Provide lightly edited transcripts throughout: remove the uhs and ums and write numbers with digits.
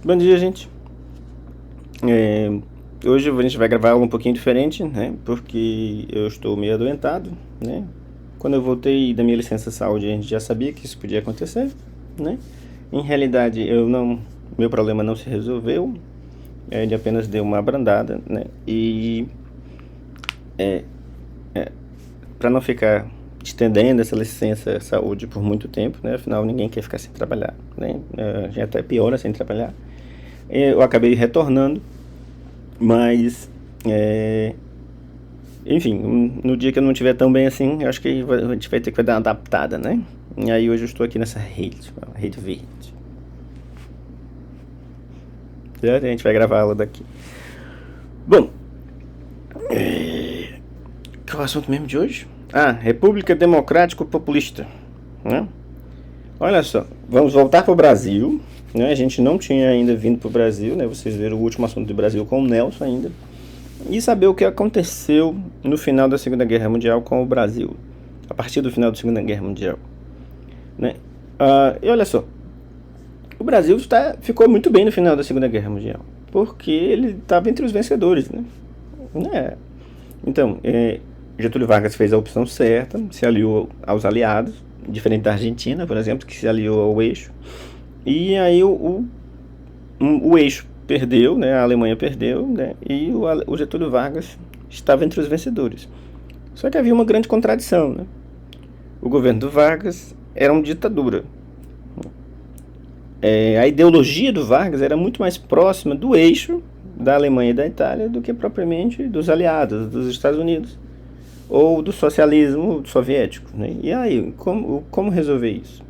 Bom dia, gente. É, Hoje a gente vai gravar algo um pouquinho diferente, né? Porque eu estou meio adoentado, né? Quando eu voltei da minha licença saúde, a gente já sabia que isso podia acontecer, né? Em realidade, meu problema não se resolveu, ele apenas deu uma abrandada, né? E para não ficar estendendo essa licença saúde por muito tempo, né? Afinal, ninguém quer ficar sem trabalhar, né? Já até piora sem trabalhar. Eu acabei retornando. Mas, enfim, no dia que eu não estiver tão bem assim, eu acho que a gente vai ter que dar uma adaptada, né? E aí hoje eu estou aqui nessa rede verde. Certo? A gente vai gravar ela daqui. Bom, qual é o assunto mesmo de hoje? República Democrático Populista, né? Olha só, vamos voltar para o Brasil, né? A gente não tinha ainda vindo para o Brasil, né? Vocês viram o último assunto do Brasil com o Nelson ainda. E saber o que aconteceu no final da Segunda Guerra Mundial com o Brasil, a partir do final da Segunda Guerra Mundial, né? E olha só, o Brasil ficou muito bem no final da Segunda Guerra Mundial, porque ele estava entre os vencedores, né? Então, Getúlio Vargas fez a opção certa, se aliou aos aliados, diferente da Argentina, por exemplo, que se aliou ao eixo, e aí o eixo perdeu, né? A Alemanha perdeu, né? E o Getúlio Vargas estava entre os vencedores. Só que havia uma grande contradição, né? O governo do Vargas era uma ditadura. A ideologia do Vargas era muito mais próxima do eixo da Alemanha e da Itália do que propriamente dos aliados, dos Estados Unidos ou do socialismo soviético, né? E aí, como resolver isso?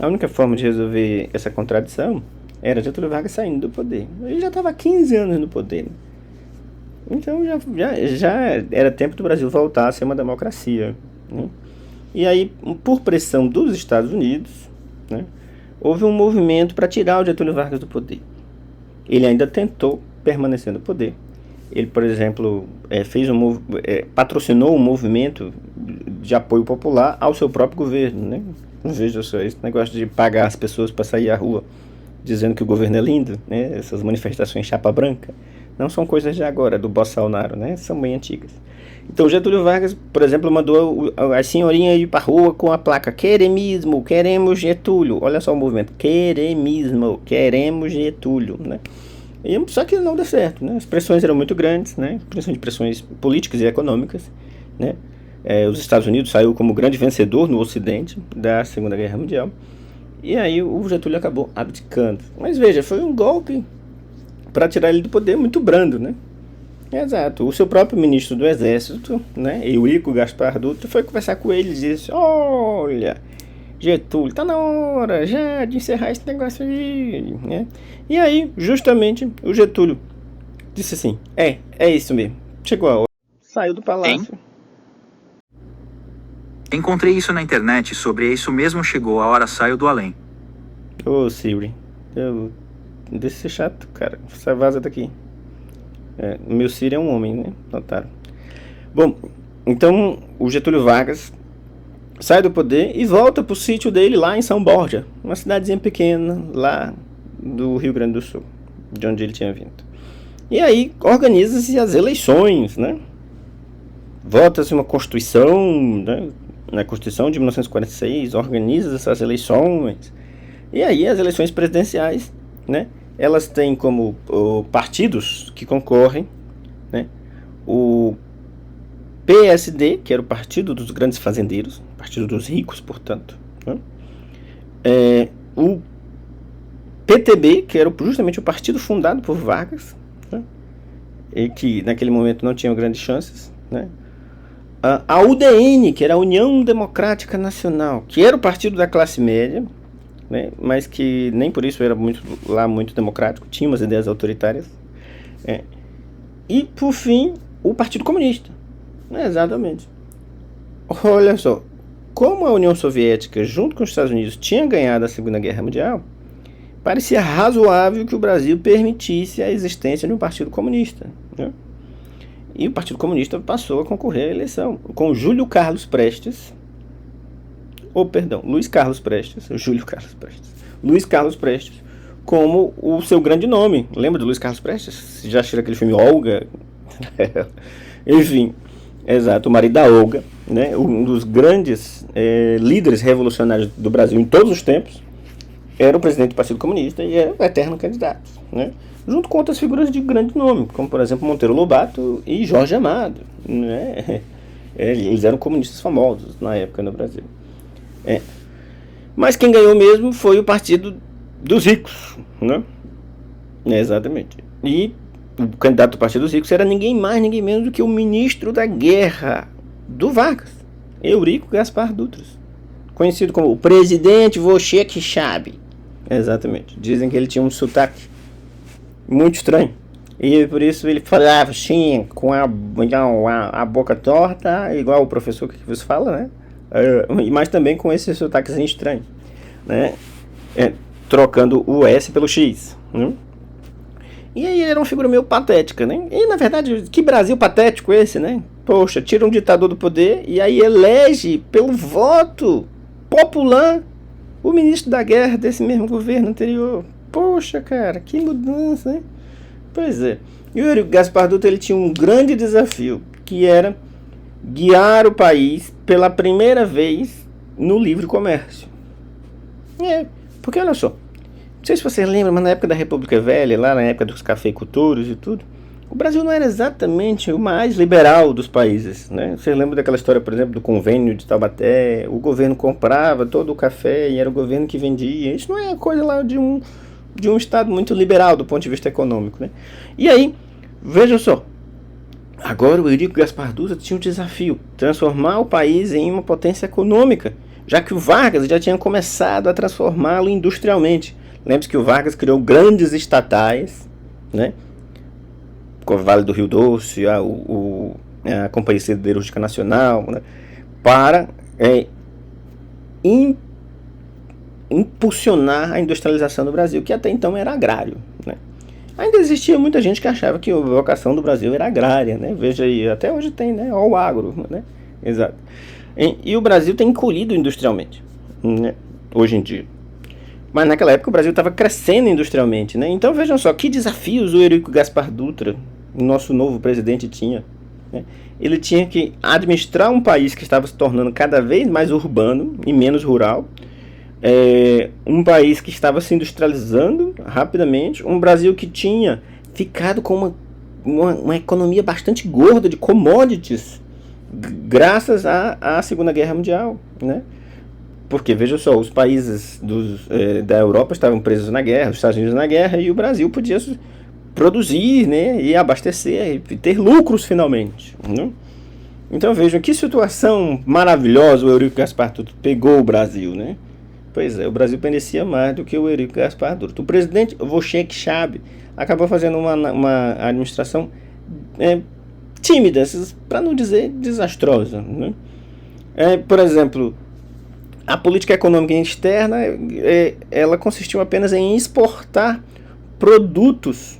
A única forma de resolver essa contradição era Getúlio Vargas saindo do poder. Ele já estava há 15 anos no poder. Então já era tempo do Brasil voltar a ser uma democracia, né? E aí, por pressão dos Estados Unidos, né, houve um movimento para tirar o Getúlio Vargas do poder. Ele ainda tentou permanecer no poder. Ele, por exemplo, patrocinou um movimento de apoio popular ao seu próprio governo, né? Veja só, esse negócio de pagar as pessoas para sair à rua dizendo que o governo é lindo, né? Essas manifestações chapa branca não são coisas de agora, do Bolsonaro, né? São bem antigas. Então Getúlio Vargas, por exemplo, mandou a senhorinha ir para a rua com a placa queremismo, queremos Getúlio. Olha só o movimento, queremismo, queremos Getúlio, né? Só que não deu certo, né? As pressões eram muito grandes, né? Principalmente pressões políticas e econômicas, né? Os Estados Unidos saiu como grande vencedor no Ocidente da Segunda Guerra Mundial. E aí o Getúlio acabou abdicando. Mas veja, foi um golpe para tirar ele do poder muito brando, né? Exato. O seu próprio ministro do Exército, né, Eurico Gaspar Dutra, foi conversar com ele e disse: olha, Getúlio, tá na hora já de encerrar esse negócio aí, né? E aí, justamente, o Getúlio disse assim: é isso mesmo. Chegou a hora. Saiu do palácio. Encontrei isso na internet sobre isso mesmo, chegou a hora, saio do além. Ô, Siri, deixa de ser chato, cara. Você vaza daqui. Meu Siri é um homem, né? Notaram. Bom, então o Getúlio Vargas sai do poder e volta pro sítio dele lá em São Borja, uma cidadezinha pequena lá do Rio Grande do Sul, de onde ele tinha vindo. E aí organiza-se as eleições, né? Vota-se uma Constituição, né? Na Constituição de 1946, organiza essas eleições. E aí as eleições presidenciais, né? Elas têm como partidos que concorrem, né? O PSD, que era o Partido dos Grandes Fazendeiros, Partido dos Ricos, portanto, né? O PTB, que era justamente o partido fundado por Vargas, né? E que naquele momento não tinha grandes chances, né? A UDN, que era a União Democrática Nacional, que era o partido da classe média, né, mas que nem por isso era muito democrático, tinha umas ideias autoritárias. E, por fim, o Partido Comunista. Exatamente. Olha só, como a União Soviética, junto com os Estados Unidos, tinha ganhado a Segunda Guerra Mundial, parecia razoável que o Brasil permitisse a existência de um Partido Comunista, né? E o Partido Comunista passou a concorrer à eleição com Luiz Carlos Prestes, Luiz Carlos Prestes como o seu grande nome. Lembra do Luiz Carlos Prestes? Você já assistiu aquele filme Olga? Enfim, exato, o marido da Olga, né? Um dos grandes líderes revolucionários do Brasil em todos os tempos, era o presidente do Partido Comunista e era o eterno candidato, né? Junto com outras figuras de grande nome, como por exemplo Monteiro Lobato e Jorge Amado, né? Eles eram comunistas famosos na época no Brasil. Mas quem ganhou mesmo foi o Partido dos Ricos, né? Exatamente. E o candidato do Partido dos Ricos era ninguém mais, ninguém menos do que o ministro da Guerra do Vargas, Eurico Gaspar Dutra, conhecido como o presidente você que sabe. Exatamente. Dizem que ele tinha um sotaque muito estranho. E por isso ele falava assim, com a boca torta, igual o professor que você fala, né? Mas também com esse sotaquezinho estranho, né? Trocando o S pelo X, né? E aí ele era uma figura meio patética, né? E na verdade, que Brasil patético esse, né? Poxa, tira um ditador do poder e aí elege pelo voto popular o ministro da guerra desse mesmo governo anterior. Poxa, cara, que mudança, né? Pois é. E o Eurico Gaspar Dutra, ele tinha um grande desafio, que era guiar o país pela primeira vez no livre comércio. Porque olha só, não sei se vocês lembram, mas na época da República Velha, lá na época dos cafeicultores e tudo, o Brasil não era exatamente o mais liberal dos países, né? Vocês lembram daquela história, por exemplo, do convênio de Taubaté? O governo comprava todo o café e era o governo que vendia. Isso não é coisa lá de um estado muito liberal do ponto de vista econômico, né? E aí, veja só, agora o Eurico Gaspar Dutra tinha um desafio, transformar o país em uma potência econômica, já que o Vargas já tinha começado a transformá-lo industrialmente. Lembre-se que o Vargas criou grandes estatais, né? O Vale do Rio Doce, a Companhia Siderúrgica Nacional, né? Para impulsionar a industrialização do Brasil, que até então era agrário, né? Ainda existia muita gente que achava que a vocação do Brasil era agrária, né? Veja aí, até hoje tem, né? Ó, o agro, né? Exato. E o Brasil tem encolhido industrialmente, né? Hoje em dia. Mas naquela época o Brasil estava crescendo industrialmente, né? Então vejam só, que desafios o Eurico Gaspar Dutra, o nosso novo presidente, tinha, né? Ele tinha que administrar um país que estava se tornando cada vez mais urbano e menos rural, um país que estava se industrializando rapidamente, um Brasil que tinha ficado com uma economia bastante gorda de commodities, graças à Segunda Guerra Mundial, né? Porque, veja só, os países da Europa estavam presos na guerra, os Estados Unidos na guerra, e o Brasil podia produzir, né, e abastecer, e ter lucros finalmente, né? Então vejam que situação maravilhosa o Eurico Gaspar Dutra pegou o Brasil, né? Pois é, o Brasil merecia mais do que o Eurico Gaspar Dutra. O presidente você que sabe acabou fazendo uma administração tímida, para não dizer desastrosa, né? Por exemplo, a política econômica externa, ela consistiu apenas em exportar produtos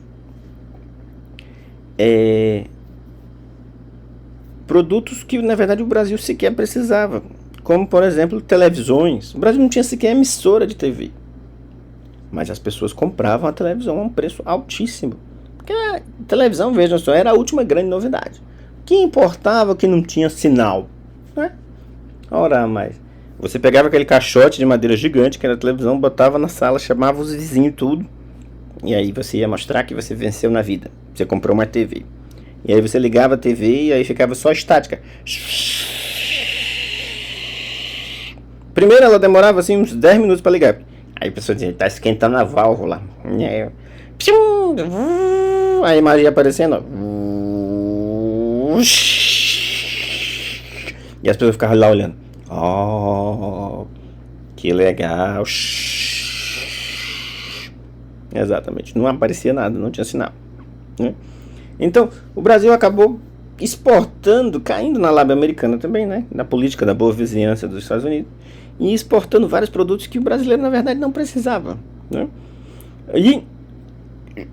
que na verdade o Brasil sequer precisava, como por exemplo televisões. O Brasil não tinha sequer emissora de TV, mas as pessoas compravam a televisão a um preço altíssimo, porque a televisão, vejam só, era a última grande novidade. O que importava que não tinha sinal, né? Ora, mas você pegava aquele caixote de madeira gigante que era a televisão, botava na sala, chamava os vizinhos tudo, e aí você ia mostrar que você venceu na vida. Você comprou uma TV. E aí você ligava a TV e aí ficava só estática. Primeiro ela demorava assim uns 10 minutos para ligar. Aí a pessoa dizia, tá esquentando a válvula. Aí a Maria aparecendo. E as pessoas ficavam lá olhando. Oh, que legal. Exatamente, não aparecia nada, não tinha sinal, né? Então, o Brasil acabou exportando, caindo na lábia americana também, né? Na política da boa vizinhança dos Estados Unidos, e exportando vários produtos que o brasileiro, na verdade, não precisava, né? E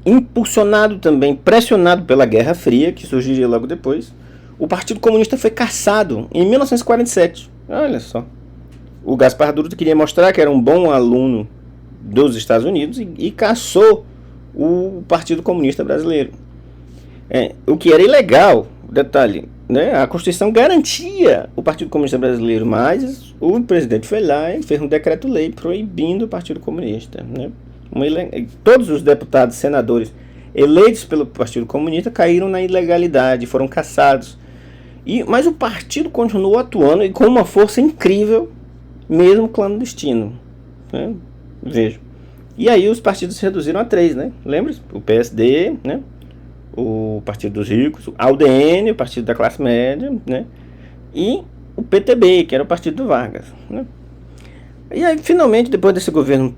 impulsionado também, pressionado pela Guerra Fria, que surgiria logo depois, o Partido Comunista foi cassado em 1947. Olha só. O Gaspar Dutra queria mostrar que era um bom aluno dos Estados Unidos e caçou o Partido Comunista Brasileiro. O que era ilegal, detalhe, né? A Constituição garantia o Partido Comunista Brasileiro, mas o presidente foi lá e fez um decreto-lei proibindo o Partido Comunista, né? Todos os deputados e senadores eleitos pelo Partido Comunista caíram na ilegalidade, foram caçados. Mas o partido continuou atuando e com uma força incrível, mesmo clandestino, né? Veja. E aí os partidos se reduziram a 3, né? Lembra? O PSD, né? O Partido dos Ricos, a UDN, o Partido da Classe Média, né? E o PTB, que era o Partido do Vargas, né? E aí, finalmente, depois desse governo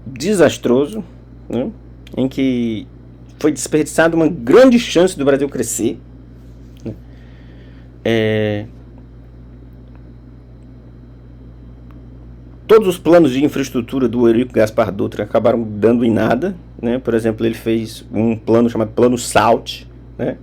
desastroso, né? Em que foi desperdiçada uma grande chance do Brasil crescer, né? Todos os planos de infraestrutura do Eurico Gaspar Dutra acabaram dando em nada, né? Por exemplo, ele fez um plano chamado Plano SALT, né?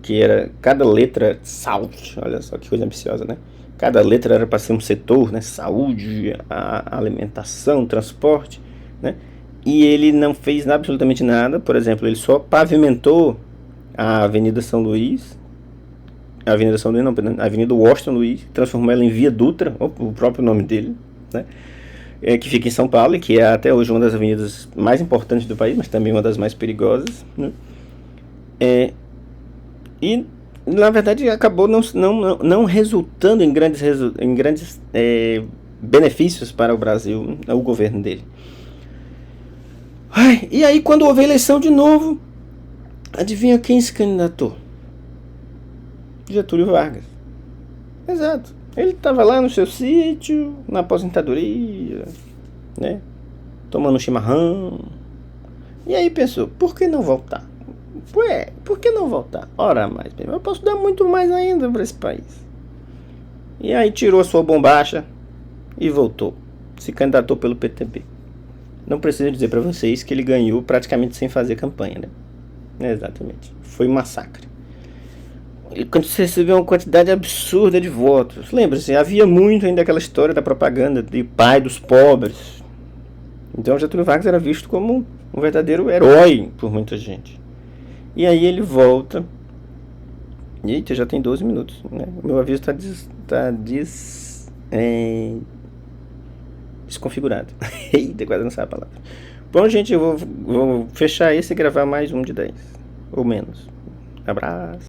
Que era cada letra SALT, olha só que coisa ambiciosa, né? Cada letra era para ser um setor, né? Saúde, a alimentação, transporte, né? E ele não fez absolutamente nada. Por exemplo, ele só pavimentou a Avenida São Luís, a Avenida Washington Luiz, transformou ela em Via Dutra, o próprio nome dele, né? Que fica em São Paulo e que é até hoje uma das avenidas mais importantes do país, mas também uma das mais perigosas, né? E na verdade acabou não resultando em grandes benefícios para o Brasil, o governo dele. E aí, quando houve eleição de novo, adivinha quem se candidatou? Getúlio Vargas. Exato. Ele estava lá no seu sítio, na aposentadoria, né? Tomando um chimarrão. E aí pensou, por que não voltar? Por que não voltar? Ora mais, eu posso dar muito mais ainda para esse país. E aí tirou a sua bombacha e voltou. Se candidatou pelo PTB. Não preciso dizer para vocês que ele ganhou praticamente sem fazer campanha, né? Exatamente. Foi um massacre. Quando você recebeu uma quantidade absurda de votos. Lembra-se, havia muito ainda aquela história da propaganda de pai dos pobres. Então Getúlio Vargas era visto como um verdadeiro herói por muita gente. E aí ele volta. Eita, já tem 12 minutos, né? O meu aviso está desconfigurado. Eita, quase não sabe a palavra. Bom, gente, eu vou fechar esse e gravar mais um de 10. Ou menos. Abraço.